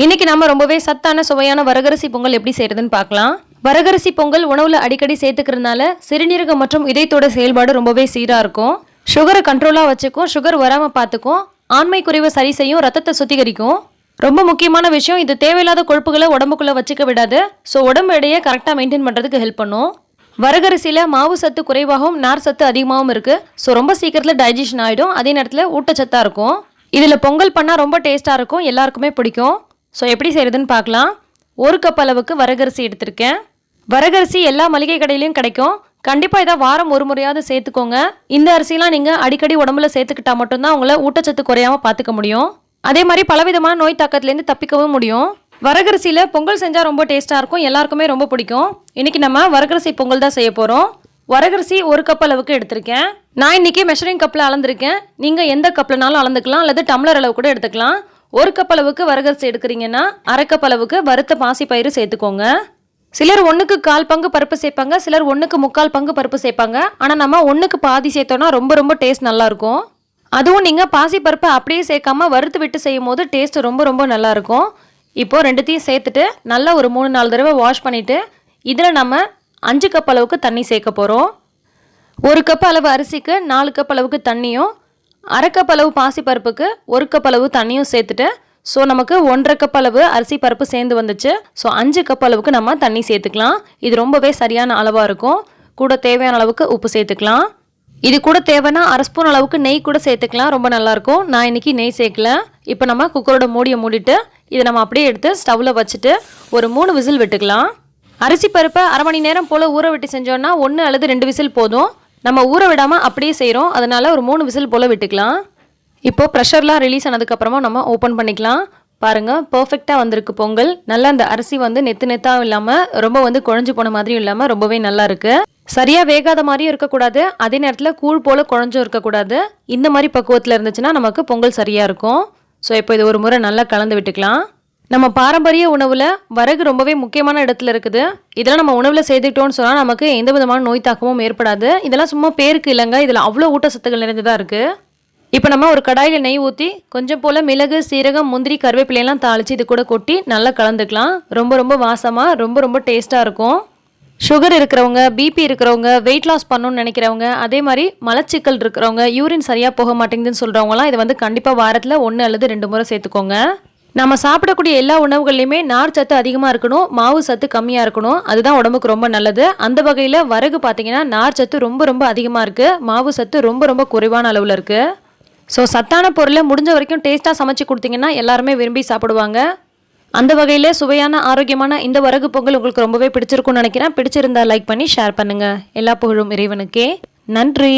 இன்னைக்கு நம்ம ரொம்பவே சத்தான சுவையான வரகரிசி பொங்கல் எப்படி செய்யறதுன்னு பார்க்கலாம். வரகரிசி பொங்கல் உணவுல அடிக்கடி சேர்த்துக்கிறதுனால சிறுநீரகம் மற்றும் இதயத்தோட செயல்பாடு ரொம்பவே சீரா இருக்கும். சுகரை கண்ட்ரோலா வச்சுக்கும், சுகர் வராம பார்த்துக்கும், ஆண்மை குறைவை சரி செய்யும், ரத்தத்தை சுத்திகரிக்கும். ரொம்ப முக்கியமான விஷயம், இது தேவையில்லாத கொழுப்புகளை உடம்புக்குள்ள வச்சுக்க விடாது. ஸோ உடம்பு எடையை கரெக்டாக மெயின்டைன் பண்ணுறதுக்கு ஹெல்ப் பண்ணும். வரகரிசியில் மாவு சத்து குறைவாகவும் நார் சத்து அதிகமாகவும் இருக்குது. ஸோ ரொம்ப சீக்கிரத்தில் டைஜஷன் ஆகிடும், அதே நேரத்தில் ஊட்டச்சத்தாக இருக்கும். இதில் பொங்கல் பண்ணால் ரொம்ப டேஸ்ட்டாக இருக்கும், எல்லாருக்குமே பிடிக்கும். ஸோ எப்படி செய்கிறதுன்னு பார்க்கலாம். 1 கப் அளவுக்கு வரகரிசி எடுத்திருக்கேன். வரகரிசி எல்லா மளிகை கடையிலையும் கிடைக்கும். கண்டிப்பாக இதை வாரம் ஒரு முறையாவது சேர்த்துக்கோங்க. இந்த அரிசிலாம் நீங்கள் அடிக்கடி உடம்புல சேர்த்துக்கிட்டா மட்டும்தான் உங்களை ஊட்டச்சத்து குறையாமல் பார்த்துக்க முடியும். அதே மாதிரி பலவிதமான நோய் தாக்கத்துலேருந்து தப்பிக்கவும் முடியும். வரகரிசியில் பொங்கல் செஞ்சால் ரொம்ப டேஸ்ட்டாக இருக்கும், எல்லாருக்குமே ரொம்ப பிடிக்கும். இன்றைக்கி நம்ம வரகரிசி பொங்கல் தான் செய்ய போகிறோம். வரகரிசி 1 கப் அளவுக்கு எடுத்திருக்கேன். நான் இன்றைக்கி மெஷரிங் கப்பில் அளந்திருக்கேன். நீங்கள் எந்த கப்லனாலும் அளந்துக்கலாம், அல்லது டம்ளர் அளவு கூட எடுத்துக்கலாம். 1 கப் அளவுக்கு வரகரிசி எடுக்கிறீங்கன்னா 1/2 கப் அளவுக்கு வறுத்த பாசிப்பயிறு சேர்த்துக்கோங்க. சிலர் 1க்கு 1/4 பங்கு பருப்பு சேர்ப்பாங்க, சிலர் 1க்கு 3/4 பங்கு பருப்பு சேர்ப்பாங்க. ஆனால் நம்ம 1க்கு பாதி சேர்த்தோன்னா ரொம்ப ரொம்ப டேஸ்ட் நல்லாயிருக்கும். அதுவும் நீங்கள் பாசிப்பருப்பை அப்படியே சேர்க்காம வறுத்து விட்டு செய்யும் போது டேஸ்ட் ரொம்ப ரொம்ப நல்லாயிருக்கும். இப்போது ரெண்டுத்தையும் சேர்த்துட்டு நல்லா ஒரு 3-4 தடவை வாஷ் பண்ணிவிட்டு இதில் நம்ம 5 கப் அளவுக்கு தண்ணி சேர்க்க போகிறோம். 1 கப் அளவு அரிசிக்கு 4 கப் அளவுக்கு தண்ணியும், 1/2 கப் அளவு பாசிப்பருப்புக்கு 1 கப் அளவு தண்ணியும் சேர்த்துட்டு, ஸோ நமக்கு 1/2 கப் அளவு அரிசி பருப்பு சேர்ந்து வந்துச்சு. ஸோ 5 கப் அளவுக்கு நம்ம தண்ணி சேர்த்துக்கலாம். இது ரொம்பவே சரியான அளவாக இருக்கும். கூட தேவையான அளவுக்கு உப்பு சேர்த்துக்கலாம். இது கூட தேவைன்னா 1/2 ஸ்பூன் அளவுக்கு நெய் கூட சேர்த்துக்கலாம், ரொம்ப நல்லாயிருக்கும். நான் இன்றைக்கி நெய் சேர்க்கல. இப்போ நம்ம குக்கரோட மூடியை மூடிட்டு இதை நம்ம அப்படியே எடுத்து ஸ்டவ்வில் வச்சுட்டு ஒரு 3 விசில் விட்டுக்கலாம். அரிசி பருப்பை 1/2 மணி நேரம் போல் ஊற விட்டு செஞ்சோன்னா 1 அல்லது 2 விசில் போதும். நம்ம ஊற விடாமல் அப்படியே செய்கிறோம், அதனால் ஒரு 3 விசில் போல் விட்டுக்கலாம். இப்போது ப்ரெஷர்லாம் ரிலீஸ் ஆனதுக்கப்புறமா நம்ம ஓப்பன் பண்ணிக்கலாம். பாருங்கள், பர்ஃபெக்டாக வந்திருக்கு பொங்கல். நல்லா அந்த அரிசி நெத்து நெத்தாக இல்லாமல் ரொம்ப குழஞ்சு போன மாதிரியும் இல்லாமல் ரொம்பவே நல்லா இருக்குது. சரியாக வேகாத மாதிரியும் இருக்கக்கூடாது, அதே நேரத்தில் கூழ் போல் குழஞ்சும் இருக்கக்கூடாது. இந்த மாதிரி பக்குவத்தில் இருந்துச்சுன்னா நமக்கு பொங்கல் சரியாக இருக்கும். ஸோ இப்போ இது ஒரு முறை நல்லா கலந்து விட்டுக்கலாம். நம்ம பாரம்பரிய உணவில் வரகு ரொம்பவே முக்கியமான இடத்துல இருக்குது. இதெல்லாம் நம்ம உணவில் சேர்த்துக்கிட்டோன்னு சொன்னால் நமக்கு எந்த விதமான நோய் தாக்கமும் ஏற்படாது. இதெல்லாம் சும்மா பேருக்கு இல்லைங்க, இதில் அவ்வளோ ஊட்டச்சத்துக்கள் நிறைந்ததாக இருக்குது. இப்போ நம்ம ஒரு கடாயில் நெய் ஊற்றி கொஞ்சம் போல் மிளகு, சீரகம், முந்திரி, கருவேப்பிலையெல்லாம் தாளித்து இது கூட கொட்டி நல்லா கலந்துக்கலாம். ரொம்ப ரொம்ப வாசமாக ரொம்ப ரொம்ப டேஸ்ட்டாக இருக்கும். சுகர் இருக்கிறவங்க, பிபி இருக்கிறவங்க, வெயிட் லாஸ் பண்ணணும்னு நினைக்கிறவங்க, அதே மாதிரி மலச்சிக்கல் இருக்கிறவங்க, யூரின் சரியாக போக மாட்டேங்குதுன்னு சொல்கிறவங்களாம் இதை கண்டிப்பாக வாரத்தில் 1 அல்லது 2 முறை சேர்த்துக்கோங்க. நம்ம சாப்பிடக்கூடிய எல்லா உணவுகள்லையுமே நார் சத்து அதிகமாக இருக்கணும், மாவு சத்து கம்மியாக இருக்கணும். அதுதான் உடம்புக்கு ரொம்ப நல்லது. அந்த வகையில் வரகு பார்த்தீங்கன்னா நார் சத்து ரொம்ப ரொம்ப அதிகமாக இருக்குது, மாவு சத்து ரொம்ப ரொம்ப குறைவான அளவில் இருக்குது. ஸோ சத்தான பொருளை முடிஞ்ச வரைக்கும் டேஸ்ட்டாக சமைச்சு கொடுத்தீங்கன்னா எல்லாருமே விரும்பி சாப்பிடுவாங்க. அந்த வகையில் சுவையான ஆரோக்கியமான இந்த வரகு பொங்கல் உங்களுக்கு ரொம்பவே பிடிச்சிருக்கும்னு நினைக்கிறேன். பிடிச்சிருந்தா லைக் பண்ணி ஷேர் பண்ணுங்கள். எல்லா புகழும் இறைவனுக்கே. நன்றி.